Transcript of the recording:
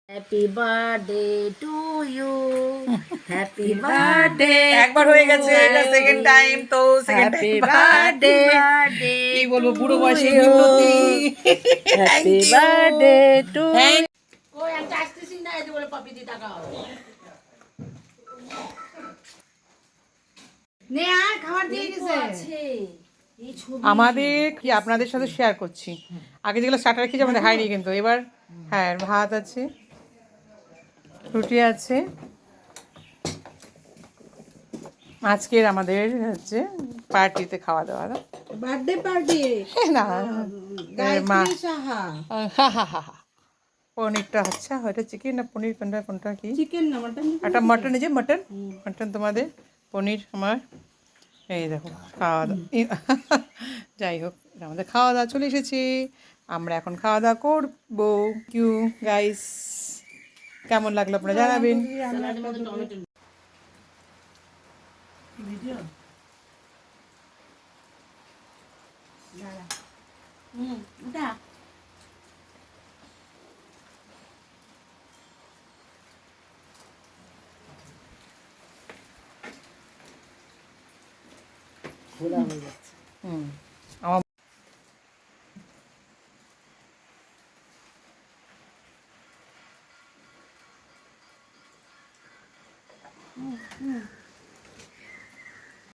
Happy birthday to you, happy birthday. একবার হয়ে গেছে, এটা সেকেন্ড টাইম তো সেকেন্ড হ্যাপি টাইম বার্থডে, কি বলবো, বুড়ো বয়সে Minati. Happy birthday to. Thank ওই আমি আসতেছি না, এই যে বলে পাপি দি টাকা নে আর খাবার দিয়ে গেছে। এই ছবি আমাদের কি আপনাদের সাথে শেয়ার করছি। আগে যেগুলো স্টার্টার রেখেছি আমাদের হাইনি, কিন্তু এবার হ্যাঁ ভাত আছে, রুটি আছে। আজকের আমাদের হচ্ছে পার্টিতে খাওয়া দাওয়া না, বার্থডে পার্টি না মা গায়ত্রী সাহা। হা হা হা হা। পনিরটা আচ্ছা, ওইটা চিকেন না পনির, কোনটা কোনটা কি? চিকেন না মটন? একটা মটন, এই যে মটন, মটন তোমাদের, পনির আমার। এই দেখো খাওয়া দাওয়া। যাই হোক, আমাদের খাওয়া দাওয়া চলে এসেছি, আমরা এখন খাওয়া দাওয়া করবো। কিউ গাইস, কেমন লাগলো আপনারা জানাবেন। ওটা খোলা হয়ে যাচ্ছে। আমার